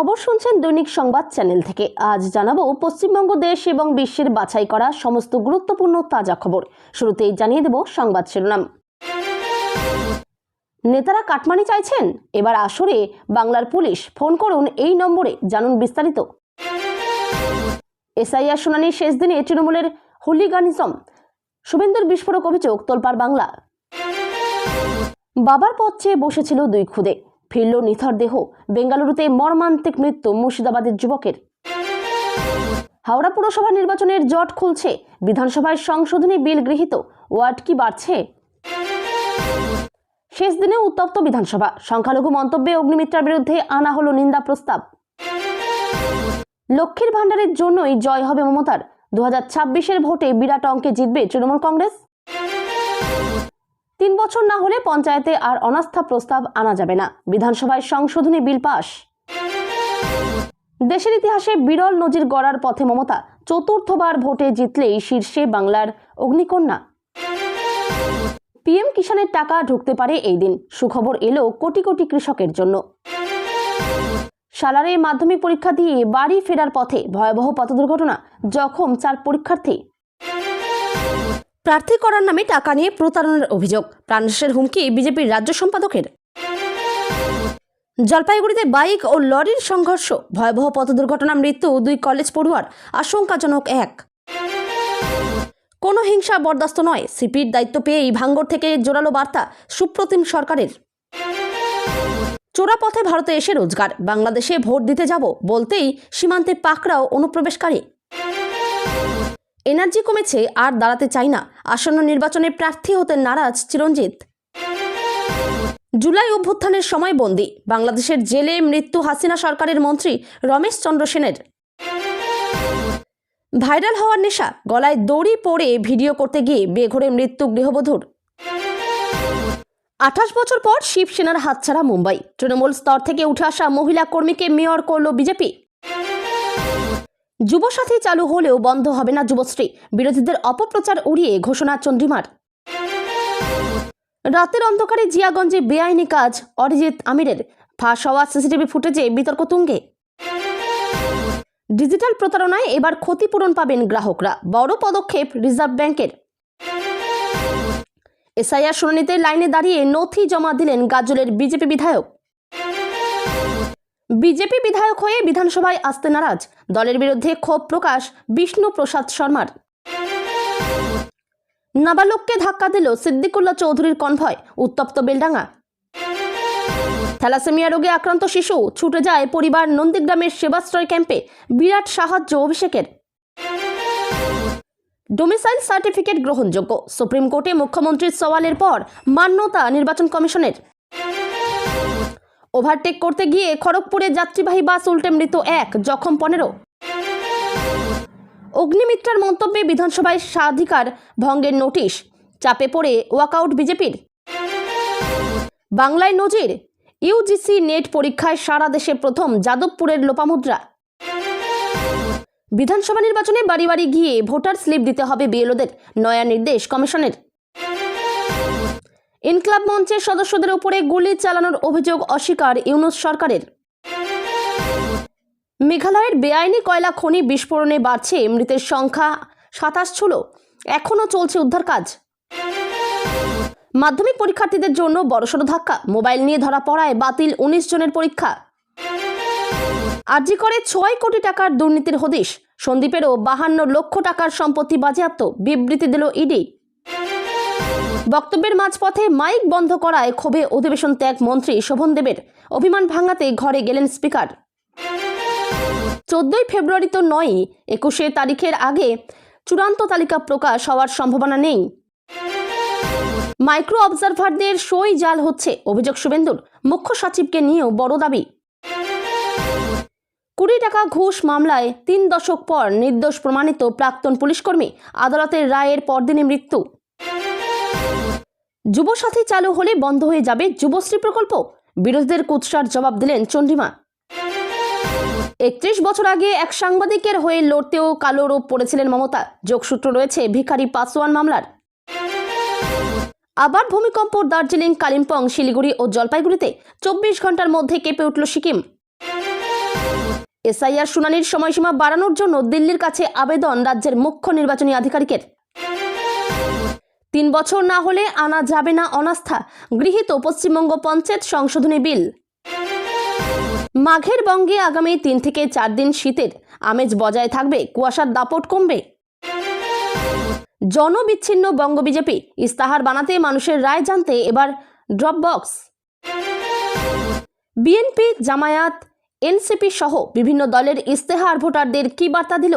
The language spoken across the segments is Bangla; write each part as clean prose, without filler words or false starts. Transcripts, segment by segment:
খবর শুনছেন দৈনিক সংবাদ চ্যানেল থেকে। আজ জানাবো পশ্চিমবঙ্গ দেশ এবং বিশ্বের বাছাই করা সমস্ত গুরুত্বপূর্ণ তাজা খবর। শুরুতেই জানিয়ে দেব সংবাদ শিরোনাম। নেতারা কাটমানি চাইছেন, এবার আসরে বাংলার পুলিশ, ফোন করুন এই নম্বরে, জানুন বিস্তারিত। এসআইআর শুনানির শেষ দিনে তৃণমূলের হুলিগানিজম, শুভেন্দুর বিস্ফোরক অভিযোগ, তোলপাড় বাংলা। বাবার পথ চেয়ে বসেছিল দুই খুদে, ফিরল নিথর দেহ। বেঙ্গালুরুতে মর্মান্তিক মৃত্যু মুর্শিদাবাদের যুবকের। হাওড়া পুরসভা নির্বাচনের জট খুলছে, বিধানসভায় সংশোধনী বিল গৃহীত, ওয়ার্ড কি বাড়ছে। শেষ দিনে উত্তপ্ত বিধানসভা, সংখ্যালঘু মন্তব্যে অগ্নিমিত্রার বিরুদ্ধে আনা হলো নিন্দা প্রস্তাব। লক্ষ্মীর ভাণ্ডারের জন্যই জয় হবে মমতার, 2026-এর ভোটে বিরাট অঙ্কে জিতবে তৃণমূল কংগ্রেস। 3 বছর না হলে পঞ্চায়েতে আর অনাস্থা প্রস্তাব আনা যাবে না, বিধানসভায় সংশোধনী বিল পাস। দেশের ইতিহাসে বিরল নজির গড়ার পথে মমতা, চতুর্থবার ভোটে জিতলেই শীর্ষে বাংলার অগ্নিকন্যা। পিএম কিষাণের টাকা ঢুকতে পারে এই দিন, সুখবর এলো কোটি কোটি কৃষকের জন্য। সালারে মাধ্যমিক পরীক্ষা দিয়ে বাড়ি ফেরার পথে ভয়াবহ পথ দুর্ঘটনা, জখম 4 পরীক্ষার্থী। প্রার্থী করার নামে টাকা নিয়ে প্রতারণার অভিযোগ, প্রাণনাশের হুমকি বিজেপির রাজ্য সম্পাদকের। জলপাইগুড়িতে বাইক ও লরির সংঘর্ষ, ভয়াবহ পথ দুর্ঘটনা, মৃত্যু 2 কলেজ পড়ুয়ার, আশঙ্কাজনক 1। কোনো হিংসা বরদাস্ত নয়, সিপির দায়িত্ব পেয়েই ভাঙ্গর থেকে জোরালো বার্তা সুপ্রতিম সরকারের। চোরা পথে ভারতে এসে রোজগার, বাংলাদেশে ভোট দিতে যাব বলতেই সীমান্তে পাকড়াও অনুপ্রবেশকারী। এনার্জি কমেছে, আর দাঁড়াতে চাই না, আসন্ন নির্বাচনে প্রার্থী হতে নারাজ চিরঞ্জিত। জুলাই অভ্যুত্থানের সময় বন্দী, বাংলাদেশের জেলে মৃত্যু হাসিনা সরকারের মন্ত্রী রমেশ চন্দ্র সেনের। ভাইরাল হওয়ার নেশা, গলায় দড়ি পরে ভিডিও করতে গিয়ে বেঘোরে মৃত্যু গৃহবধূর। 28 বছর পর শিবসেনার হাতছাড়া মুম্বাই, তৃণমূল স্তর থেকে উঠে আসা মহিলা কর্মীকে মেয়র করল বিজেপি। যুবসাথী চালু হলেও বন্ধ হবে না যুবশ্রী, বিরোধীদের অপপ্রচার উড়িয়ে ঘোষণা চন্দ্রিমার। রাতের অন্ধকারে জিয়াগঞ্জে বেআইনি কাজ, অরিজিৎ আমিরের, ফাঁস হওয়া সিসিটিভি ফুটেজে বিতর্ক তুঙ্গে। ডিজিটাল প্রতারণায় এবার ক্ষতিপূরণ পাবেন গ্রাহকরা, বড় পদক্ষেপ রিজার্ভ ব্যাংকের। এসআইআর শুনানিতে লাইনে দাঁড়িয়ে নথি জমা দিলেন গাজলের বিজেপি বিধায়ক। বিজেপি বিধায়ক হয়ে বিধানসভায় আসতে নারাজ, দলের বিরুদ্ধে ক্ষোভ প্রকাশ বিষ্ণু প্রসাদ শর্মার। নাবালককে ধাক্কা দিল সিদ্দিকুল্লাহ চৌধুরীর কনভয়, উত্তপ্ত বেলডাঙ্গা। থ্যালাসেমিয়া রোগে আক্রান্ত শিশু, ছুটে যায় পরিবার নন্দীগ্রামের সেবাশ্রয় ক্যাম্পে, বিরাট সাহায্য অভিষেকের। ডোমিসাইল সার্টিফিকেট গ্রহণযোগ্য, সুপ্রিম কোর্টে মুখ্যমন্ত্রীর সওয়ালের পর মান্যতা নির্বাচন কমিশনের। ওভারটেক করতে গিয়ে খড়গপুরে যাত্রীবাহী বাস উল্টে মৃত 1, জখম 15। অগ্নিমিত্রার মন্তব্যে বিধানসভায় স্বাধিকার ভঙ্গের নোটিশ, চাপে পড়ে ওয়াকআউট বিজেপির। বাংলায় নজির, ইউজিসি নেট পরীক্ষায় সারা দেশে প্রথম যাদবপুরের লোপামুদ্রা। বিধানসভা নির্বাচনে বাড়ি বাড়ি গিয়ে ভোটার স্লিপ দিতে হবে বিএলওদের, নয়া নির্দেশ কমিশনের। ইনকলাব মঞ্চের সদস্যদের উপরে গুলি চালানোর অভিযোগ অস্বীকার ইউনূস সরকারের। মেঘালয়ের বেআইনি কয়লা খনি বিস্ফোরণে বাড়ছে মৃতের সংখ্যা, 27 ছুঁল, এখনও চলছে উদ্ধার কাজ। মাধ্যমিক পরীক্ষার্থীদের জন্য বড়সড় ধাক্কা, মোবাইল নিয়ে ধরা পড়ায় বাতিল 19 জনের পরীক্ষা। আরজি করে 6 কোটি টাকার দুর্নীতির হদিশ, সন্দীপেরও 52 লক্ষ টাকার সম্পত্তি বাজেয়াপ্ত, বিবৃতি দিল ইডি। বক্তব্যের মাঝপথে মাইক বন্ধ করায় ক্ষোভে অধিবেশন ত্যাগ মন্ত্রী শোভন দেবের, অভিমান ভাঙাতে ঘরে গেলেন স্পিকার। 14 ফেব্রুয়ারি তো নয়, 21 তারিখের আগে চূড়ান্ত তালিকা প্রকাশ হওয়ার সম্ভাবনা নেই। মাইক্রো অবজারভারদের সই জাল হচ্ছে, অভিযোগ শুভেন্দুর, মুখ্য সচিবকে নিয়েও বড় দাবি। 20 টাকা ঘুষ মামলায় 3 দশক পর নির্দোষ প্রমাণিত প্রাক্তন পুলিশকর্মী, আদালতের রায়ের পরদিনে মৃত্যু। যুবসাথী চালু হলে বন্ধ হয়ে যাবে যুবশ্রী প্রকল্প, বিরোধীদের কুৎসার জবাব দিলেন চন্দ্রিমা। 31 বছর আগে এক সাংবাদিকের হয়ে লড়তেও কালো রূপ পড়েছিলেন মমতা, যোগসূত্র রয়েছে ভিখারি পাসওয়ান মামলার। আবার ভূমিকম্প দার্জিলিং, কালিম্পং, শিলিগুড়ি ও জলপাইগুড়িতে, 24 ঘন্টার মধ্যে কেঁপে উঠল সিকিম। এসআইআর শুনানির সময়সীমা বাড়ানোর জন্য দিল্লির কাছে আবেদন রাজ্যের মুখ্য নির্বাচনী আধিকারিকের। 3 বছর না হলে আনা যাবে না অনাস্থা, গৃহীত পশ্চিমবঙ্গ পঞ্চায়েত সংশোধনী বিল। মাঘের বঙ্গে আগামী 3 থেকে 4 দিন শীতের আমেজ বজায় থাকবে, কুয়াশার দাপট কমবে। জনবিচ্ছিন্ন বঙ্গ বিজেপি, ইস্তাহার বানাতে মানুষের রায় জানতে এবার drop box. BNP, Jamaat, NCP সহ বিভিন্ন দলের ইস্তেহার ভোটারদের কি বার্তা দিল?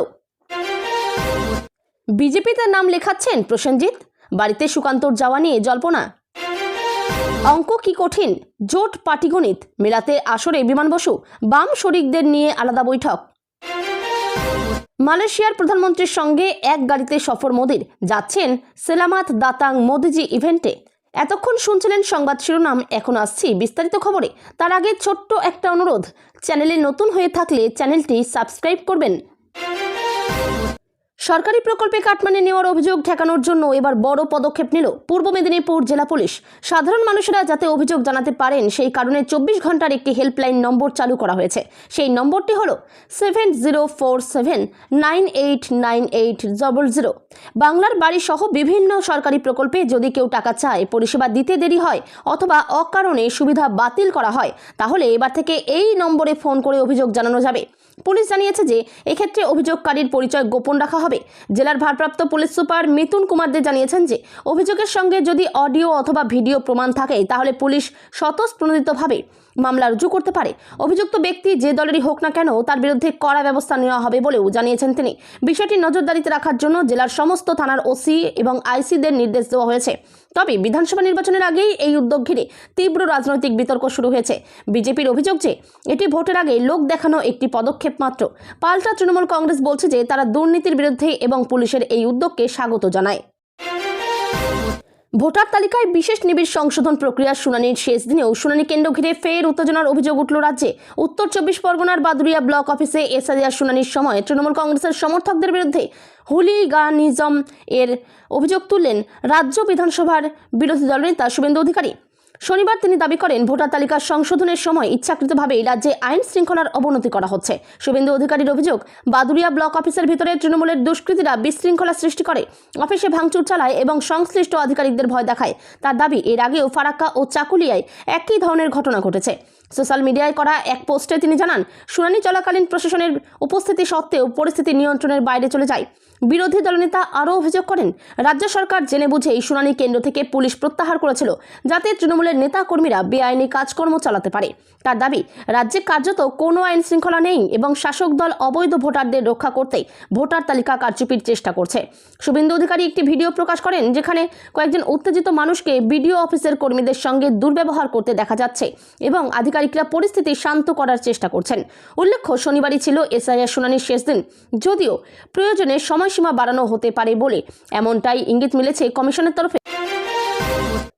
বিজেপিতে নাম লেখাচ্ছেন প্রসেনজিৎ, বাড়িতে সুকান্তর যাওয়া নিয়ে জল্পনা। অঙ্ক কি কঠিন, জোট পাটিগণিত মেলাতে আসরে বিমান বসু, বাম শরিকদের নিয়ে আলাদা বৈঠক। মালয়েশিয়ার প্রধানমন্ত্রীর সঙ্গে এক গাড়িতে সফর মোদির, যাচ্ছেন সেলামাত দাতাং মোদিজি ইভেন্টে। এতক্ষণ শুনছিলেন সংবাদ শিরোনাম, এখন আসছি বিস্তারিত খবরে। তার আগে ছোট্ট একটা অনুরোধ, চ্যানেলে নতুন হয়ে থাকলে চ্যানেলটি সাবস্ক্রাইব করবেন। সরকারি প্রকল্পে কাটমানি নেওয়ার অভিযোগ ঠেকানোর জন্য এবার বড় পদক্ষেপ নিল পূর্ব মেদিনীপুর জেলা পুলিশ। সাধারণ মানুষেরা যাতে অভিযোগ জানাতে পারেন সেই কারণে 24 ঘন্টার একটি হেল্পলাইন নম্বর চালু করা হয়েছে। সেই নম্বরটি হলো 7047989800। বাংলার বাড়ি সহ বিভিন্ন সরকারি প্রকল্পে যদি কেউ টাকা চায়, পরিষেবা দিতে দেরি হয় অথবা অকারণে সুবিধা বাতিল করা হয়, তাহলে এবার থেকে এই নম্বরে ফোন করে অভিযোগ জানানো যাবে। পুলিশ জানিয়েছে যে এক্ষেত্রে অভিযোগকারীর পরিচয় গোপন রাখা হবে। জেলার ভারপ্রাপ্ত পুলিশ সুপার মিতুন কুমার দে জানিয়েছেন যে অভিযোগের সঙ্গে যদি অডিও অথবা ভিডিও প্রমাণ থাকে তাহলে পুলিশ স্বতঃস্ফূর্তভাবে মামলা রুজু করতে পারে। অভিযুক্ত ব্যক্তি যে দলেরই হোক না কেন তার বিরুদ্ধে কড়া ব্যবস্থা নেওয়া হবে বলেও জানিয়েছেন তিনি। বিষয়টি নজরদারিতে রাখার জন্য জেলার সমস্ত থানার ওসি এবং আইসিদের নির্দেশ দেওয়া হয়েছে। তবে বিধানসভা নির্বাচনের আগেই এই উদ্যোগ ঘিরে তীব্র রাজনৈতিক বিতর্ক শুরু হয়েছে। বিজেপির অভিযোগ যে এটি ভোটের আগে লোক দেখানো একটি পদক্ষেপ মাত্র। পাল্টা তৃণমূল কংগ্রেস বলছে যে তারা দুর্নীতির বিরুদ্ধে এবং পুলিশের এই উদ্যোগকে স্বাগত জানায়। ভোটার তালিকায় বিশেষ নিবিড় সংশোধন প্রক্রিয়ার শুনানির শেষ দিনেও শুনানি কেন্দ্র ঘিরে ফের উত্তেজনার অভিযোগ উঠল রাজ্যে। উত্তর 24 পরগনার বাদুড়িয়া ব্লক অফিসে এসআইআর শুনানির সময় তৃণমূল কংগ্রেসের সমর্থকদের বিরুদ্ধে হুলিগানিজম এর অভিযোগ তুললেন রাজ্য বিধানসভার বিরোধী দলনেতা শুভেন্দু অধিকারী। শনিবার তিনি দাবি করেন ভোটার তালিকা সংশোধনের সময় ইচ্ছাকৃতভাবে রাজ্যে আইন শৃঙ্খলার অবনতি করা হচ্ছে। শুভেন্দু অধিকারীর অভিযোগ, বাদুড়িয়া ব্লক অফিসের ভিতরে তৃণমূলের দুষ্কৃতীরা বিশৃঙ্খলা সৃষ্টি করে, অফিসে ভাঙচুর চালায় এবং সংশ্লিষ্ট আধিকারিকদের ভয় দেখায়। তার দাবি, এর আগেও ফারাক্কা ও চাকুলিয়ায় একই ধরনের ঘটনা ঘটেছে। সোশ্যাল মিডিয়ায় করা এক পোস্টে তিনি জানান, শুনানি চলাকালীন প্রশাসনের উপস্থিতি সত্ত্বেও পরিস্থিতি নিয়ন্ত্রণের বাইরে চলে যায়। বিরোধী দলনেতা আরও অভিযোগ করেন, রাজ্য সরকার জেনে বুঝেই শুনানি কেন্দ্র থেকে পুলিশ প্রত্যাহার করেছিল যাতে তৃণমূলের নেতা কর্মীরা বেআইনি কাজকর্ম চালাতে পারে। তার দাবি, রাজ্যে কার্যত কোনো আইন শৃঙ্খলা নেই এবং শাসক দল অবৈধ ভোটারদের রক্ষা করতে ভোটার তালিকা কারচুপির চেষ্টা করছে। শুভেন্দু অধিকারী একটি ভিডিও প্রকাশ করেন যেখানে কয়েকজন উত্তেজিত মানুষকে বিডিও অফিসের কর্মীদের সঙ্গে দুর্ব্যবহার করতে দেখা যাচ্ছে এবং আধিকারিকরা পরিস্থিতি শান্ত করার চেষ্টা করছেন। উল্লেখ্য, শনিবারই ছিল এসআইআর শুনানির শেষ দিন, যদিও প্রয়োজনে সময়সীমা বাড়ানো হতে পারে বলে এমনটাই ইঙ্গিত মিলেছে কমিশনের তরফে।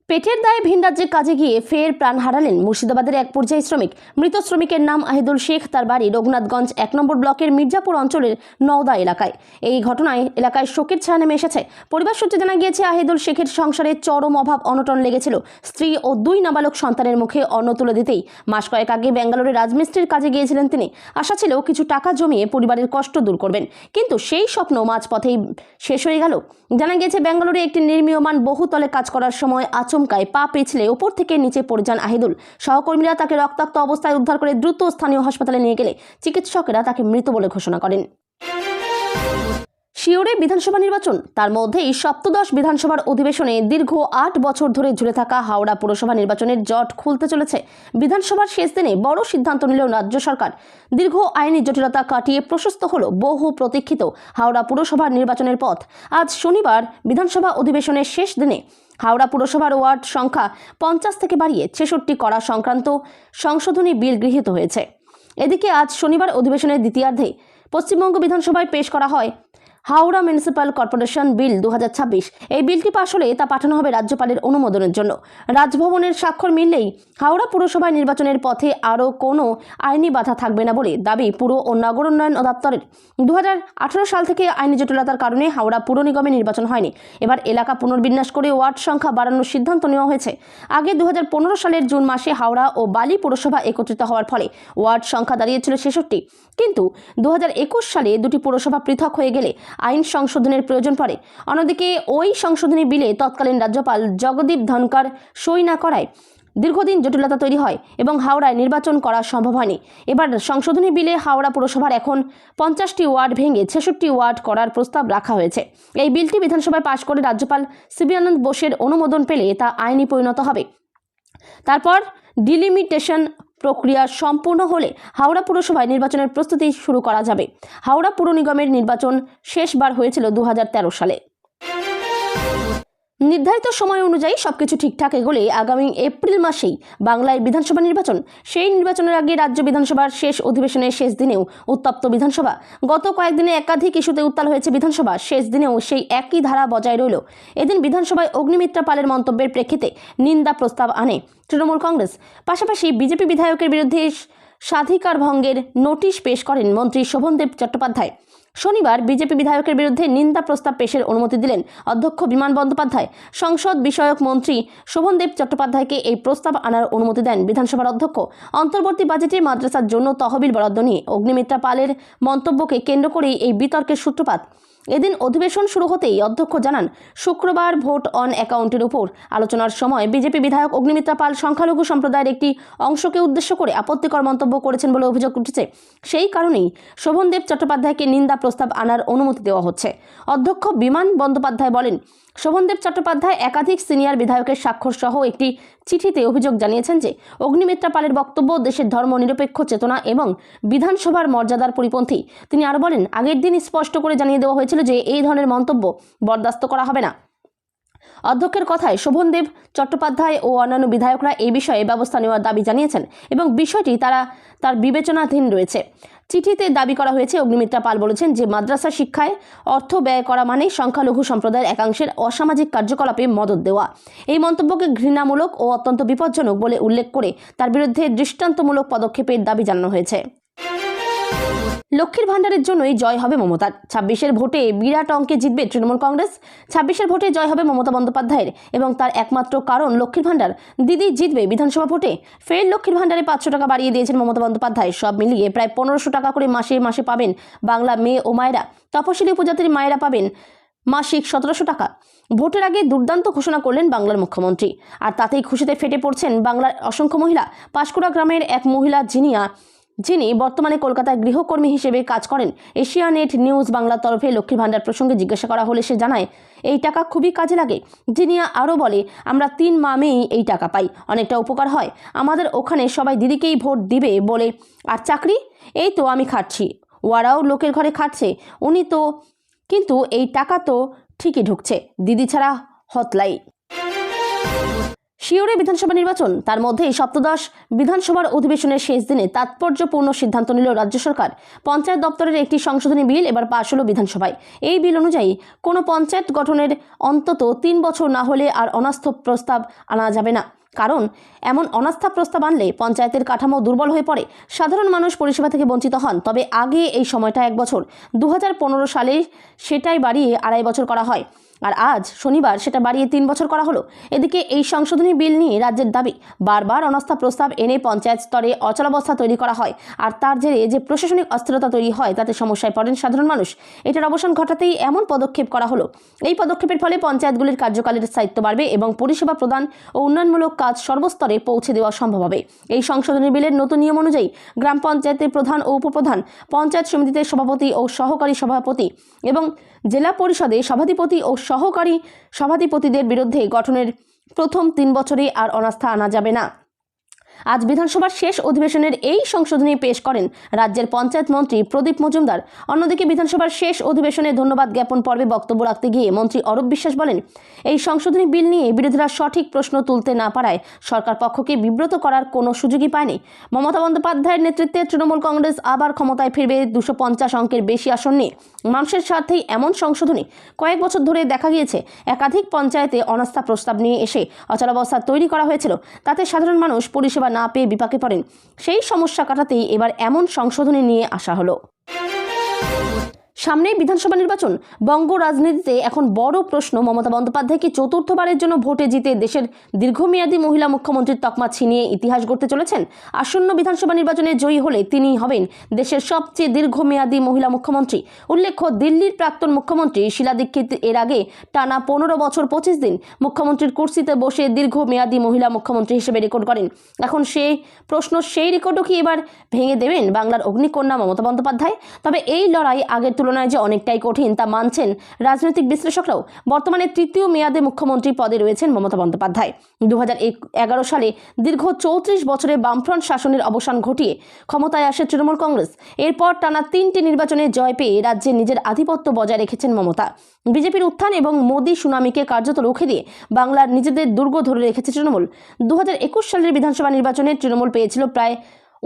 পেটের দায়ে ভিন রাজ্যে কাজে গিয়ে ফের প্রাণ হারালেন মুর্শিদাবাদের এক পরিযায়ী শ্রমিক। মৃত শ্রমিকের নাম আহিদুল শেখ, তার বাড়ি রঘুনাথগঞ্জ 1 নম্বর ব্লকের মির্জাপুর অঞ্চলের নওদা এলাকায়। এই ঘটনায় এলাকায় শোকের ছায়া নেমে এসেছে। পরিবার সূত্রে জানা গিয়েছে, আহিদুল শেখের সংসারে চরম অভাব অনটন লেগেছিল। স্ত্রী ও 2 নাবালক সন্তানের মুখে অন্ন তুলে দিতেই মাস কয়েক আগে ব্যাঙ্গালোরে রাজমিস্ত্রির কাজে গিয়েছিলেন তিনি। আশা ছিল কিছু টাকা জমিয়ে পরিবারের কষ্ট দূর করবেন, কিন্তু সেই স্বপ্ন মাঝপথেই শেষ হয়ে গেল। জানা গিয়েছে, ব্যাঙ্গালোরে একটি নির্মীয়মান বহুতলে কাজ করার সময় আচমকায় পা পিছলে উপর থেকে নিচে পড়ে যান আহিদুল। সহকর্মীরা তাকে রক্তাক্ত অবস্থায় উদ্ধার করে দ্রুত স্থানীয় হাসপাতালে নিয়ে গেলে চিকিৎসকেরা তাকে মৃত বলে ঘোষণা করেন। শিওরে বিধানসভা নির্বাচন, তার মধ্যেই সপ্তদশ বিধানসভার অধিবেশনে দীর্ঘ 8 বছর ধরে ঝুলে থাকা হাওড়া পুরসভা নির্বাচনের জট খুলতে চলেছে। বিধানসভার শেষ দিনে বড় সিদ্ধান্ত নিল রাজ্য সরকার। দীর্ঘ আইনি জটিলতা কাটিয়ে প্রশস্ত হল বহু প্রতীক্ষিত হাওড়া পুরসভার নির্বাচনের পথ। আজ শনিবার বিধানসভা অধিবেশনের শেষ দিনে হাওড়া পুরসভার ওয়ার্ড সংখ্যা 50 থেকে বাড়িয়ে 66 করা সংক্রান্ত সংশোধনী বিল গৃহীত হয়েছে। এদিকে আজ শনিবার অধিবেশনের দ্বিতীয়ার্ধে পশ্চিমবঙ্গ বিধানসভায় পেশ করা হয় হাওড়া মিউনিসিপ্যাল কর্পোরেশন বিল 2026। এই বিলটি পাশ হলে তা পাঠানো হবে রাজ্যপালের অনুমোদনের জন্য। রাজভবনের স্বাক্ষর মিললেই হাওড়া পুরসভায় নির্বাচনের পথে আরও কোনো আইনি বাধা থাকবে না বলে দাবি পুর ও নগর উন্নয়ন দপ্তরের। 2018 সাল থেকে আইনি জটিলতার কারণে হাওড়া পুর নিগমে নির্বাচন হয়নি। এবার এলাকা পুনর্বিন্যাস করে ওয়ার্ড সংখ্যা বাড়ানোর সিদ্ধান্ত নেওয়া হয়েছে। আগে 2015 সালের জুন মাসে হাওড়া ও বালি পুরসভা একত্রিত হওয়ার ফলে ওয়ার্ড সংখ্যা দাঁড়িয়েছিল 66, কিন্তু 2021 সালে দুটি পুরসভা পৃথক হয়ে গেলে আইন সংশোধনের প্রয়োজন পড়ে। অন্যদিকে ওই সংশোধনী বিলে তৎকালীন রাজ্যপাল জগদীপ ধনকর সই না করায় দীর্ঘদিন জটিলতা তৈরি হয় এবং হাওড়ায় নির্বাচন করা সম্ভব হয়নি। এবার সংশোধনী বিলে হাওড়া পুরসভার এখন 50টি ওয়ার্ড ভেঙে 66 ওয়ার্ড করার প্রস্তাব রাখা হয়েছে। এই বিলটি বিধানসভায় পাশ করে রাজ্যপাল সিবি আনন্দ বোসের অনুমোদন পেলে তা আইনি পরিণত হবে। তারপর ডিলিমিটেশন প্রক্রিয়া সম্পূর্ণ হলে হাওড়া পুরসভায় নির্বাচনের প্রস্তুতি শুরু করা যাবে। হাওড়া পুর নিগমের নির্বাচন শেষবার হয়েছিল 2013 সালে। নির্ধারিত সময় অনুযায়ী সবকিছু ঠিকঠাক এগোলে আগামী এপ্রিল মাসেই বাংলায় বিধানসভা নির্বাচন। সেই নির্বাচনের আগে রাজ্য বিধানসভার শেষ অধিবেশনের শেষ দিনেও উত্তপ্ত বিধানসভা। গত কয়েকদিনে একাধিক ইস্যুতে উত্তাল হয়েছে বিধানসভা। শেষ দিনেও সেই একই ধারা বজায় রইল। এদিন বিধানসভায় অগ্নিমিত্রা পালের মন্তব্যের প্রেক্ষিতে নিন্দা প্রস্তাব আনে তৃণমূল কংগ্রেস। পাশাপাশি বিজেপি বিধায়কের বিরুদ্ধে স্বাধিকার ভঙ্গের নোটিশ পেশ করেন মন্ত্রী শোভনদেব চট্টোপাধ্যায়। শনিবার বিজেপি বিধায়কের বিরুদ্ধে নিন্দা প্রস্তাব পেশের অনুমতি দিলেন অধ্যক্ষ বিমান বন্দ্যোপাধ্যায়। সংসদ বিষয়ক মন্ত্রী শোভনদেব চট্টোপাধ্যায়কে এই প্রস্তাব আনার অনুমতি দেন বিধানসভার অধ্যক্ষ। অন্তর্বর্তী বাজেটে মাদ্রাসার জন্য তহবিল বরাদ্দ নিয়ে অগ্নিমিত্রা পালের মন্তব্যকে কেন্দ্র করেই এই বিতর্কের সূত্রপাত। এদিন অধিবেশন শুরু হতেই অধ্যক্ষ জানান, শুক্রবার ভোট অন অ্যাকাউন্টের উপর আলোচনার সময় বিজেপি বিধায়ক অগ্নিমিত্রা পাল সংখ্যালঘু সম্প্রদায়ের একটি অংশকে উদ্দেশ্য করে আপত্তিকর মন্তব্য করেছেন বলে অভিযোগ উঠেছে। সেই কারণেই শোভনদেব চট্টোপাধ্যায়কে নিন্দা প্রস্তাব আনার অনুমতি দেওয়া হচ্ছে। অধ্যক্ষ বিমান বন্দ্যোপাধ্যায় বলেন, শোভনদেব চট্টোপাধ্যায় একাধিক সিনিয়র বিধায়কের স্বাক্ষর সহ একটি চিঠিতে অভিযোগ জানিয়েছেন যে অগ্নিমিত্রা পালের বক্তব্য দেশের ধর্ম নিরপেক্ষ চেতনা এবং বিধানসভার মর্যাদার পরিপন্থী। তিনি আরও বলেন, আগের দিন স্পষ্ট করে জানিয়ে দেওয়া হয়েছিল যে এই ধরনের মন্তব্য বরদাস্ত করা হবে না। অধ্যক্ষের কথায় শোভনদেব চট্টোপাধ্যায় ও অন্যান্য বিধায়করা এই বিষয়ে ব্যবস্থা নেওয়ার দাবি জানিয়েছেন এবং বিষয়টি তার বিবেচনাধীন রয়েছে। চিঠিতে দাবি করা হয়েছে, অগ্নিমিত্রা পাল বলেছেন যে মাদ্রাসা শিক্ষায় অর্থ ব্যয় করা মানে সংখ্যালঘু সম্প্রদায়ের একাংশের অসামাজিক কার্যকলাপে মদত দেওয়া। এই মন্তব্যকে ঘৃণামূলক ও অত্যন্ত বিপজ্জনক বলে উল্লেখ করে তার বিরুদ্ধে দৃষ্টান্তমূলক পদক্ষেপের দাবি জানানো হয়েছে। লক্ষ্মীর ভাণ্ডারের জন্যই জয় হবে মমতার। 26-এর ভোটে বিরাট অঙ্কে জিতবে তৃণমূল কংগ্রেস। 26-এর ভোটে জয় হবে মমতা বন্দ্যোপাধ্যায়ের এবং তার একমাত্র কারণ লক্ষ্মীর ভাণ্ডার। দিদি জিতবে বিধানসভা ভোটে। ফের লক্ষ্মীর ভাণ্ডারে 500 টাকা বাড়িয়ে দিয়েছেন মমতা বন্দ্যোপাধ্যায়। সব মিলিয়ে প্রায় 1500 টাকা করে মাসে মাসে পাবেন বাংলা মেয়ে ও মায়েরা। তপশিলি উপজাতির মায়েরা পাবেন মাসিক 1700 টাকা। ভোটের আগে দুর্দান্ত ঘোষণা করলেন বাংলার মুখ্যমন্ত্রী, আর তাতেই খুশিতে ফেটে পড়ছেন বাংলার অসংখ্য মহিলা। পাঁশকুড়া গ্রামের এক মহিলা যিনি বর্তমানে কলকাতায় গৃহকর্মী হিসেবে কাজ করেন। এশিয়ানেট নিউজ বাংলার তরফে লক্ষ্মীর ভাণ্ডার প্রসঙ্গে জিজ্ঞাসা করা হলে সে জানায়, এই টাকা খুবই কাজে লাগে। জিনিয়া আরও বলে, আমরা 3 মামেই এই টাকা পাই, অনেকটা উপকার হয় আমাদের। ওখানে সবাই দিদিকেই ভোট দিবে বলে। আর চাকরি, এই তো আমি খাটছি, ওরাও লোকের ঘরে খাটছে, কিন্তু এই টাকা তো ঠিকই ঢুকছে, দিদি ছাড়া হতলাই। শিওরে বিধানসভা নির্বাচন, তার মধ্যেই সপ্তদশ বিধানসভার অধিবেশনের শেষ দিনে তাৎপর্যপূর্ণ সিদ্ধান্ত নিল রাজ্য সরকার। পঞ্চায়েত দপ্তরের একটি সংশোধনী বিল এবার পাশ হলো বিধানসভায়। এই বিল অনুযায়ী কোনো পঞ্চায়েত গঠনের অন্তত 3 বছর না হলে আর অনাস্থা প্রস্তাব আনা যাবে না। কারণ এমন অনাস্থা প্রস্তাব আনলে পঞ্চায়েতের কাঠামো দুর্বল হয়ে পড়ে, সাধারণ মানুষ পরিষেবা থেকে বঞ্চিত হন। তবে আগে এই সময়টা 1 বছর, 2015 সালে সেটাই বাড়িয়ে 2.5 বছর করা হয়, আর আজ শনিবার সেটা বাড়িয়ে 3 বছর করা হলো। এদিকে এই সংশোধনী বিল নিয়ে রাজ্যের দাবি, বারবার অনাস্থা প্রস্তাব এনে পঞ্চায়েত স্তরে অচলাবস্থা তৈরি করা হয়, আর তার জেরে যে প্রশাসনিক অস্থিরতা তৈরি হয় তাতে সমস্যায় পড়েন সাধারণ মানুষ। এটার অবসান ঘটাতেই এমন পদক্ষেপ করা হলো। এই পদক্ষেপের ফলে পঞ্চায়েতগুলির কার্যকালের স্থায়িত্ব বাড়বে এবং পরিষেবা প্রদান ও উন্নয়নমূলক কাজ সর্বস্তরে পৌঁছে দেওয়া সম্ভব হবে। এই সংশোধনী বিলের নতুন নিয়ম অনুযায়ী গ্রাম পঞ্চায়েতের প্রধান ও উপপ্রধান, পঞ্চায়েত সমিতিতে সভাপতি ও সহকারী সভাপতি এবং জেলা পরিষদে সভাধিপতি ও সহকারী সভাধিপতিদের বিরুদ্ধে গঠনের প্রথম 3 বছরে আর অনাস্থা আনা যাবে না। আজ বিধানসভার শেষ অধিবেশনের এই সংশোধনী পেশ করেন রাজ্যের পঞ্চায়েত মন্ত্রী প্রদীপ মজুমদার। অন্যদিকে বিধানসভার শেষ অধিবেশনে ধন্যবাদ জ্ঞাপন পর্বে বক্তব্য রাখতে গিয়ে মন্ত্রী অরূপ বিশ্বাস বলেন, এই সংশোধনী বিল নিয়ে বিরোধীরা সঠিক প্রশ্ন তুলতে না পারায় সরকার পক্ষকে বিব্রত করার কোনো সুযোগই পায়নি। মমতা বন্দ্যোপাধ্যায়ের নেতৃত্বে তৃণমূল কংগ্রেস আবার ক্ষমতায় ফিরবে। 250 অঙ্কের বেশি আসন নিয়ে মানুষের স্বার্থেই এমন সংশোধনী। কয়েক বছর ধরে দেখা গিয়েছে একাধিক পঞ্চায়েতে অনাস্থা প্রস্তাব নিয়ে এসে অচলাবস্থা তৈরি করা হয়েছিল, তাতে সাধারণ মানুষ পরিষেবা না পেয়ে বিপাকে পড়েন। সেই সমস্যা কাটাতেই এবার এমন সংশোধনী নিয়ে আসা হলো। সামনেই বিধানসভা নির্বাচন। বঙ্গ রাজনীতিতে এখন বড় প্রশ্ন, মমতা বন্দ্যোপাধ্যায়কে চতুর্থবারের জন্য ভোটে জিতে দেশের দীর্ঘমেয়াদী মহিলা মুখ্যমন্ত্রীর তকমা ছিনিয়ে ইতিহাস গড়তে চলেছেন। আসন্ন বিধানসভা নির্বাচনে জয়ী হলে তিনিই হবেন দেশের সবচেয়ে দীর্ঘমেয়াদী মহিলা মুখ্যমন্ত্রী। উল্লেখ্য, দিল্লির প্রাক্তন মুখ্যমন্ত্রী শীলা দীক্ষিত এর আগে টানা 15 বছর 25 দিন মুখ্যমন্ত্রীর কুর্সিতে বসে দীর্ঘমেয়াদী মহিলা মুখ্যমন্ত্রী হিসেবে রেকর্ড করেন। এখন সেই রেকর্ডও কি এবার ভেঙে দেবেন বাংলার অগ্নিকন্যা মমতা বন্দ্যোপাধ্যায়? তবে এই লড়াই আগের তুলনায় যে অনেকটাই কঠিন তা মানছেন রাজনৈতিক বিশ্লেষকরাও। বর্তমানে তৃতীয় মেয়াদে মুখ্যমন্ত্রী পদে রয়েছেন মমতা বন্দ্যোপাধ্যায়। 2011 সালে দীর্ঘ 34 বছরের বামফ্রন্ট শাসনের অবসান ঘটিয়ে ক্ষমতায় আসে তৃণমূল কংগ্রেস। এরপর টানা 3টি নির্বাচনে জয় পেয়ে রাজ্যে নিজের আধিপত্য বজায় রেখেছেন মমতা। বিজেপির উত্থান এবং মোদী সুনামিকে কার্যত রুখে দিয়ে বাংলার নিজেদের দুর্গ ধরে রেখেছে তৃণমূল। 2021 সালের বিধানসভা নির্বাচনে তৃণমূল পেয়েছিল প্রায়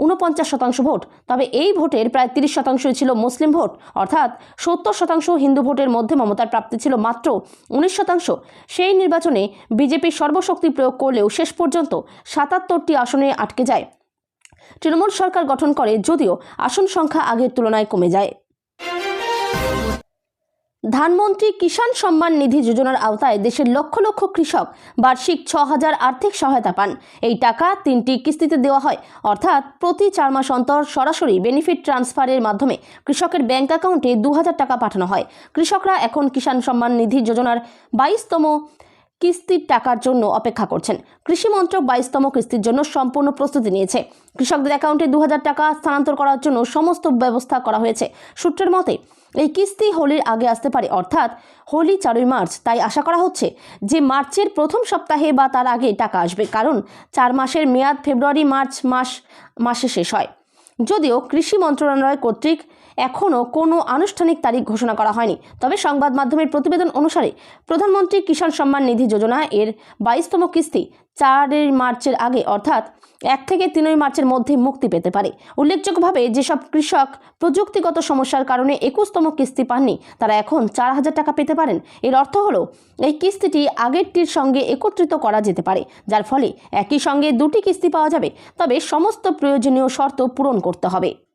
49% ভোট। তবে এই ভোটের প্রায় 30% ছিল মুসলিম ভোট, অর্থাৎ 70% হিন্দু ভোটের মধ্যে মমতার প্রাপ্তি ছিল মাত্র 19%। সেই নির্বাচনে বিজেপি সর্বশক্তি প্রয়োগ করলেও শেষ পর্যন্ত 77টি আসনে আটকে যায়। তৃণমূল সরকার গঠন করে, যদিও আসন সংখ্যা আগের তুলনায় কমে যায়। ধানমন্ত্রী কিষাণ সম্মান নিধি যোজনার আওতায় দেশের লক্ষ লক্ষ কৃষক বার্ষিক 6,000 আর্থিক সহায়তা পান। এই টাকা 3টি কিস্তিতে দেওয়া হয়, অর্থাৎ প্রতি 4 মাস অন্তর সরাসরি বেনিফিট ট্রান্সফারের মাধ্যমে কৃষকের ব্যাংক অ্যাকাউন্টে 2,000 টাকা পাঠানো হয়। কৃষকরা এখন কিষাণ সম্মান নিধি যোজনার 22তম কিস্তির টাকার জন্য অপেক্ষা করছেন। কৃষি মন্ত্রক 22তম কিস্তির জন্য সম্পূর্ণ প্রস্তুতি নিয়েছে। কৃষকদের অ্যাকাউন্টে 2,000 টাকা স্থানান্তর করার জন্য সমস্ত ব্যবস্থা করা হয়েছে। সূত্রের মতে এই কিস্তি হোলির আগে আসতে পারে, অর্থাৎ হোলি 4ই মার্চ। তাই আশা করা হচ্ছে যে মার্চের প্রথম সপ্তাহে বা তার আগে টাকা আসবে, কারণ 4 মাসের মেয়াদ ফেব্রুয়ারি মার্চ মাসে শেষ হয়। যদিও কৃষি মন্ত্রণালয় কর্তৃক এখনও কোনো আনুষ্ঠানিক তারিখ ঘোষণা করা হয়নি। তবে সংবাদ মাধ্যমের প্রতিবেদন অনুসারে প্রধানমন্ত্রী কিষাণ সম্মান নিধি যোজনা এর 22তম কিস্তি 4 মার্চের আগে, অর্থাৎ 1 থেকে 3 মার্চের মধ্যে মুক্তি পেতে পারে। উল্লেখযোগ্যভাবে যেসব কৃষক প্রযুক্তিগত সমস্যার কারণে 21তম কিস্তি পাননি, তারা এখন 4,000 টাকা পেতে পারেন। এর অর্থ হলো এই কিস্তিটি আগেরটির সঙ্গে একত্রিত করা যেতে পারে, যার ফলে একই সঙ্গে 2টি কিস্তি পাওয়া যাবে। তবে সমস্ত প্রয়োজনীয় শর্ত পূরণ করতে হবে।